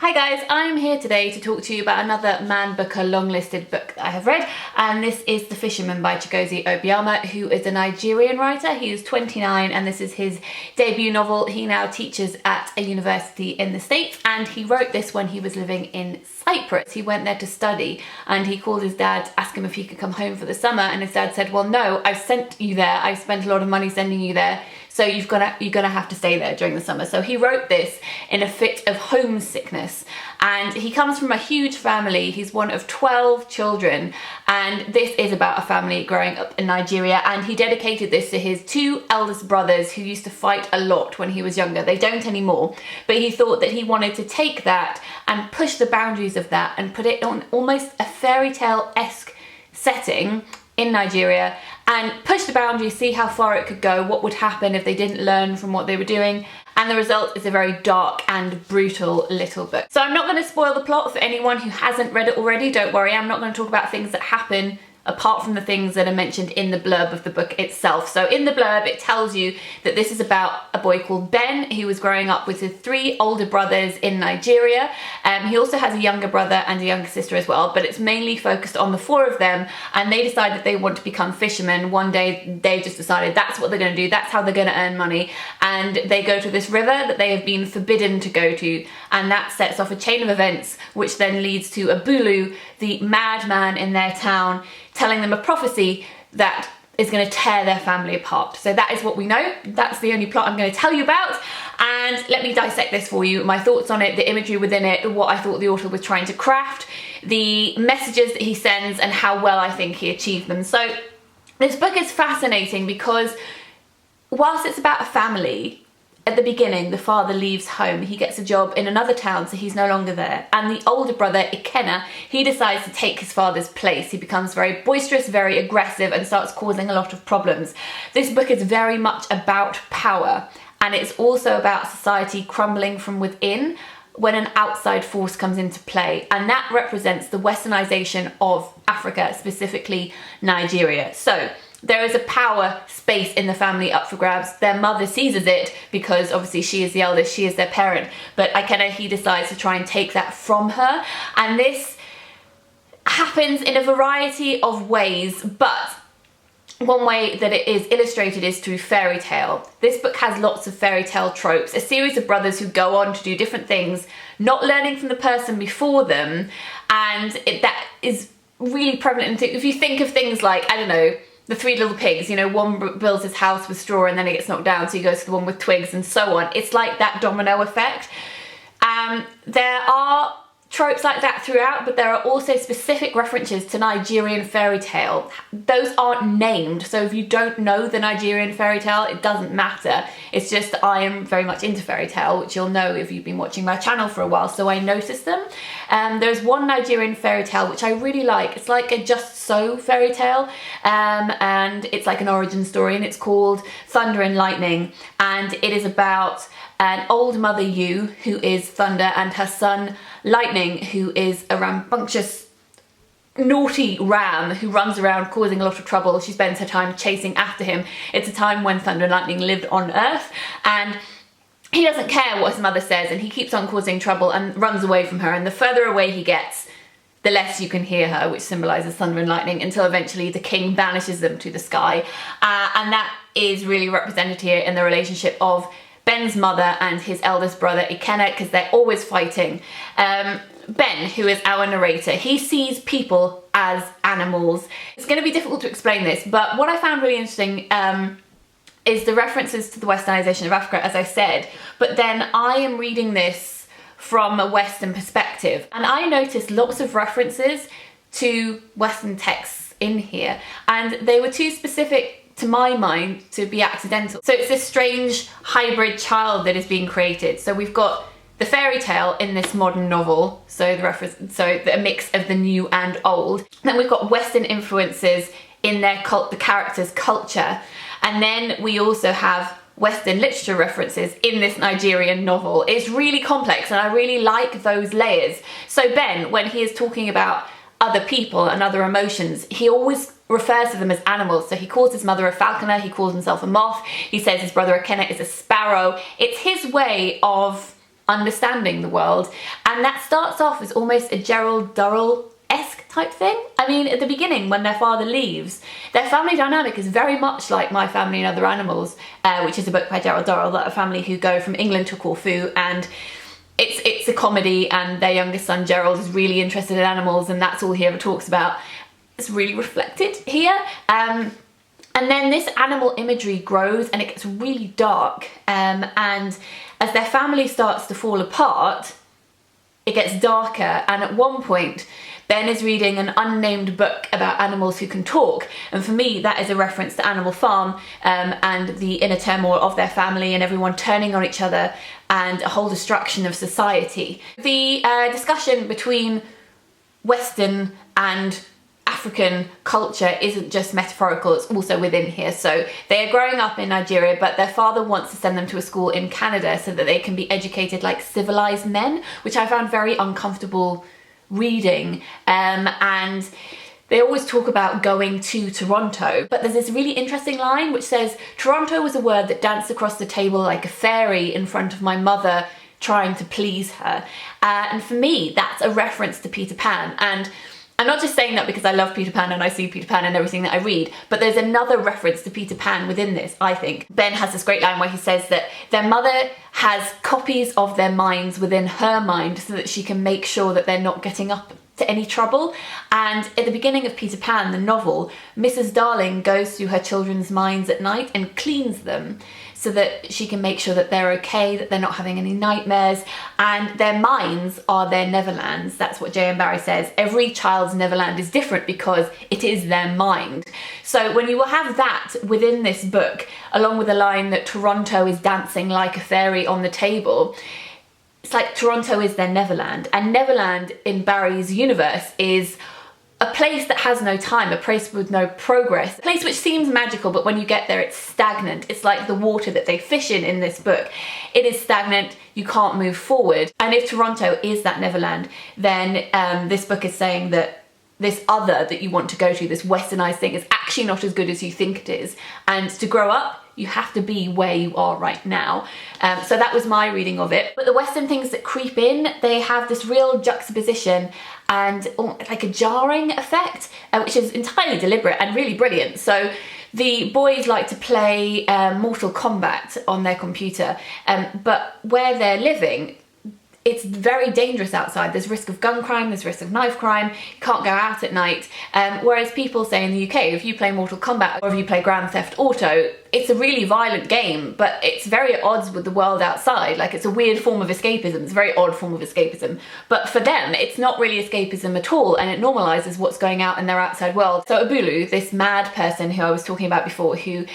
Hi guys, I'm here today to talk to you about another Man Booker long-listed book that I have read, and this is The Fisherman by Chigozie Obioma, who is a Nigerian writer. He is 29 and this is his debut novel. He now teaches at a university in the States and he wrote this when he was living in Cyprus. He went there to study and he called his dad to ask him if he could come home for the summer, and his dad said, well no, I've sent you there, I've spent a lot of money sending you there, so you're gonna have to stay there during the summer. So he wrote this in a fit of homesickness, and he comes from a huge family. He's one of 12 children, and this is about a family growing up in Nigeria, and he dedicated this to his two eldest brothers who used to fight a lot when he was younger. They don't anymore, but he thought that he wanted to take that and push the boundaries of that and put it on almost a fairy tale-esque setting in Nigeria and push the boundaries, see how far it could go, what would happen if they didn't learn from what they were doing. And the result is a very dark and brutal little book. So I'm not going to spoil the plot for anyone who hasn't read it already, don't worry. I'm not going to talk about things that happen apart from the things that are mentioned in the blurb of the book itself. So in the blurb, it tells you that this is about a boy called Ben, who was growing up with his three older brothers in Nigeria. He also has a younger brother and a younger sister as well, but it's mainly focused on the four of them, and they decide that they want to become fishermen. One day they just decided that's what they're going to do, that's how they're going to earn money, and they go to this river that they have been forbidden to go to, and that sets off a chain of events which then leads to Abulu, the madman in their town, telling them a prophecy that is going to tear their family apart. So that is what we know. That's the only plot I'm going to tell you about. And let me dissect this for you. My thoughts on it, the imagery within it, what I thought the author was trying to craft, the messages that he sends, and how well I think he achieved them. So this book is fascinating because whilst it's about a family, at the beginning, the father leaves home. He gets a job in another town, so he's no longer there. And the older brother, Ikenna, he decides to take his father's place. He becomes very boisterous, very aggressive, and starts causing a lot of problems. This book is very much about power, and it's also about society crumbling from within when an outside force comes into play. And that represents the Westernization of Africa, specifically Nigeria. So there is a power space in the family up for grabs. Their mother seizes it because obviously she is the eldest, she is their parent, but Ikenna, he decides to try and take that from her. And this happens in a variety of ways, but one way that it is illustrated is through fairy tale. This book has lots of fairy tale tropes, a series of brothers who go on to do different things, not learning from the person before them, and that is really prevalent. If you think of things like, I don't know, the Three Little Pigs, you know, one builds his house with straw and then it gets knocked down, so he goes to the one with twigs and so on. It's like that domino effect. There are tropes like that throughout, but there are also specific references to Nigerian fairy tale. Those aren't named, so if you don't know the Nigerian fairy tale, it doesn't matter. It's just that I am very much into fairy tale, which you'll know if you've been watching my channel for a while, so I noticed them. There's one Nigerian fairy tale which I really like. It's like a Just So fairy tale, and it's like an origin story, and it's called Thunder and Lightning, and it is about an old mother ewe, who is Thunder, and her son Lightning, who is a rambunctious, naughty ram who runs around causing a lot of trouble. She spends her time chasing after him. It's a time when Thunder and Lightning lived on Earth, and he doesn't care what his mother says, and he keeps on causing trouble and runs away from her, and the further away he gets, the less you can hear her, which symbolises thunder and lightning, until eventually the king banishes them to the sky. And that is really represented here in the relationship of Ben's mother and his eldest brother Ikenna, because they're always fighting. Ben, who is our narrator, he sees people as animals. It's going to be difficult to explain this, but what I found really interesting is the references to the Westernization of Africa, as I said, but then I am reading this from a Western perspective, and I noticed lots of references to Western texts in here, and they were too specific to my mind to be accidental. So it's this strange hybrid child that is being created. So we've got the fairy tale in this modern novel, so a mix of the new and old. Then we've got Western influences in their the character's culture, and then we also have Western literature references in this Nigerian novel. It's really complex, and I really like those layers. So Ben, when he is talking about other people and other emotions, he always refers to them as animals. So he calls his mother a falconer, he calls himself a moth, he says his brother Ikenna is a sparrow. It's his way of understanding the world. And that starts off as almost a Gerald Durrell-esque type thing. I mean, at the beginning, when their father leaves, their family dynamic is very much like My Family and Other Animals, which is a book by Gerald Durrell, about a family who go from England to Corfu, and it's a comedy, and their youngest son Gerald is really interested in animals, and that's all he ever talks about. It's really reflected here. And then this animal imagery grows and it gets really dark, and as their family starts to fall apart, it gets darker, and at one point Ben is reading an unnamed book about animals who can talk, and for me that is a reference to Animal Farm, and the inner turmoil of their family and everyone turning on each other and a whole destruction of society. The discussion between Western and African culture isn't just metaphorical, it's also within here. So they are growing up in Nigeria, but their father wants to send them to a school in Canada so that they can be educated like civilized men, which I found very uncomfortable reading. And they always talk about going to Toronto, but there's this really interesting line which says, Toronto was a word that danced across the table like a fairy in front of my mother trying to please her. And for me, that's a reference to Peter Pan. And I'm not just saying that because I love Peter Pan and I see Peter Pan in everything that I read, but there's another reference to Peter Pan within this, I think. Ben has this great line where he says that their mother has copies of their minds within her mind so that she can make sure that they're not getting up to any trouble. And at the beginning of Peter Pan, the novel, Mrs. Darling goes through her children's minds at night and cleans them so that she can make sure that they're okay, that they're not having any nightmares, and their minds are their Neverlands. That's what J.M. Barrie says. Every child's Neverland is different because it is their mind. So when you will have that within this book, along with a line that Toronto is dancing like a fairy on the table, it's like Toronto is their Neverland. And Neverland in Barrie's universe is a place that has no time, a place with no progress, a place which seems magical, but when you get there, it's stagnant. It's like the water that they fish in this book. It is stagnant, you can't move forward. And if Toronto is that Neverland, then this book is saying that this other that you want to go to, this westernized thing, is actually not as good as you think it is. And to grow up, you have to be where you are right now. So that was my reading of it. But the Western things that creep in, they have this real juxtaposition and like a jarring effect, which is entirely deliberate and really brilliant. So the boys like to play Mortal Kombat on their computer, but where they're living, it's very dangerous outside. There's risk of gun crime, there's risk of knife crime, you can't go out at night. Whereas people say in the UK, if you play Mortal Kombat or if you play Grand Theft Auto, it's a really violent game, but it's very at odds with the world outside. Like, it's a weird form of escapism, it's a very odd form of escapism. But for them, it's not really escapism at all, and it normalises what's going out in their outside world. So Abulu, this mad person who I was talking about before, who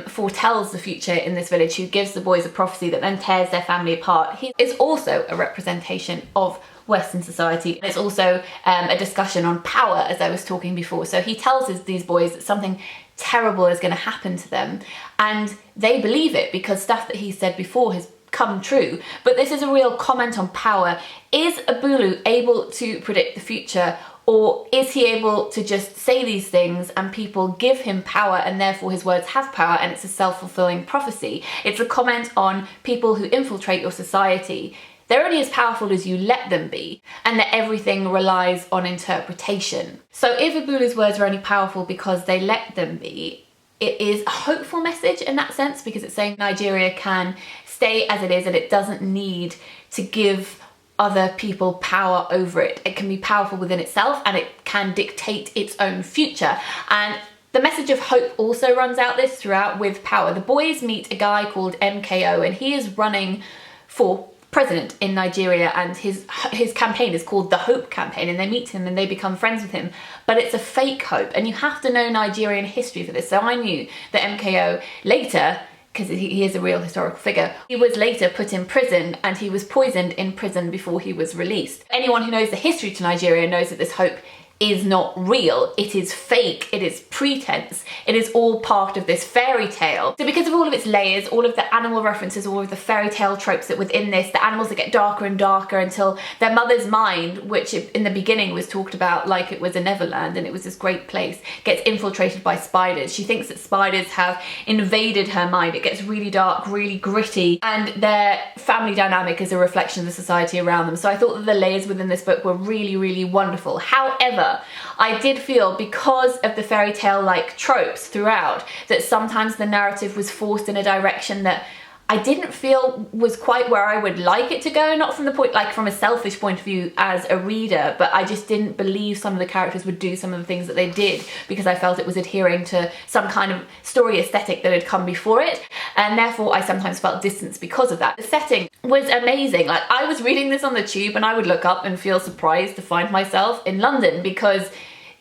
foretells the future in this village, who gives the boys a prophecy that then tears their family apart, he is also a representation of Western society. It's also a discussion on power, as I was talking before. So he tells these boys that something terrible is going to happen to them, and they believe it because stuff that he said before has come true. But this is a real comment on power. Is Abulu able to predict the future, or is he able to just say these things and people give him power and therefore his words have power and it's a self-fulfilling prophecy? It's a comment on people who infiltrate your society. They're only as powerful as you let them be, and that everything relies on interpretation. So if Abulu's words are only powerful because they let them be, it is a hopeful message in that sense, because it's saying Nigeria can stay as it is and it doesn't need to give other people power over it. It can be powerful within itself and it can dictate its own future. And the message of hope also runs out this throughout with power. The boys meet a guy called MKO, and he is running for president in Nigeria, and his campaign is called the Hope Campaign, and they meet him and they become friends with him, but it's a fake hope, and you have to know Nigerian history for this. So I knew that MKO later, because he is a real historical figure, he was later put in prison and he was poisoned in prison before he was released. Anyone who knows the history to Nigeria knows that this hope is not real. It is fake, it is pretense, it is all part of this fairy tale. So because of all of its layers, all of the animal references, all of the fairy tale tropes that within this, the animals that get darker and darker until their mother's mind, which in the beginning was talked about like it was a Neverland and it was this great place, gets infiltrated by spiders. She thinks that spiders have invaded her mind. It gets really dark, really gritty, and their family dynamic is a reflection of the society around them. So I thought that the layers within this book were really, really wonderful. However, I did feel, because of the fairy tale like tropes throughout, that sometimes the narrative was forced in a direction that I didn't feel was quite where I would like it to go, not from the point, like from a selfish point of view as a reader, but I just didn't believe some of the characters would do some of the things that they did, because I felt it was adhering to some kind of story aesthetic that had come before it, and therefore I sometimes felt distance because of that. The setting was amazing. Like, I was reading this on the tube and I would look up and feel surprised to find myself in London, because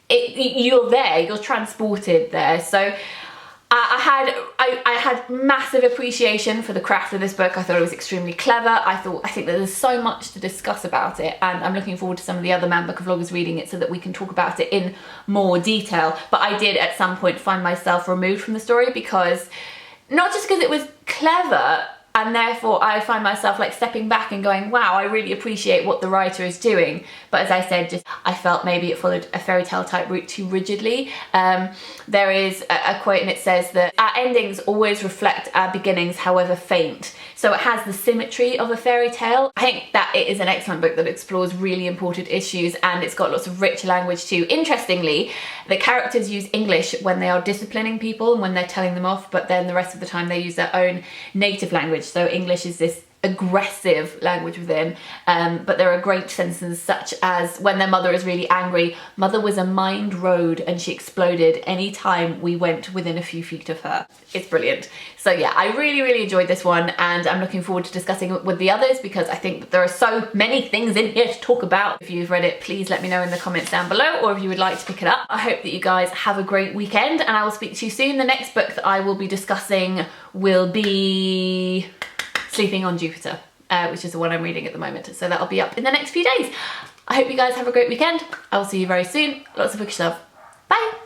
you're there, you're transported there. So I had massive appreciation for the craft of this book. I thought it was extremely clever. I think that there's so much to discuss about it, and I'm looking forward to some of the other Man Booker vloggers reading it so that we can talk about it in more detail. But I did at some point find myself removed from the story, because not just because it was clever, and therefore I find myself like stepping back and going, wow, I really appreciate what the writer is doing. But as I said, just I felt maybe it followed a fairy tale type route too rigidly. There is a quote, and it says that our endings always reflect our beginnings, however faint. So it has the symmetry of a fairy tale. I think that it is an excellent book that explores really important issues, and it's got lots of rich language too. Interestingly, the characters use English when they are disciplining people and when they're telling them off, but then the rest of the time they use their own native language. So English is this aggressive language within, but there are great sentences such as, when their mother is really angry, "Mother was a mined road and she exploded any time we went within a few feet of her." It's brilliant. So yeah, I really, really enjoyed this one, and I'm looking forward to discussing it with the others, because I think that there are so many things in here to talk about. If you've read it, please let me know in the comments down below, or if you would like to pick it up. I hope that you guys have a great weekend, and I will speak to you soon. The next book that I will be discussing will be Sleeping on Jupiter, which is the one I'm reading at the moment. So that'll be up in the next few days. I hope you guys have a great weekend. I will see you very soon. Lots of bookish love. Bye.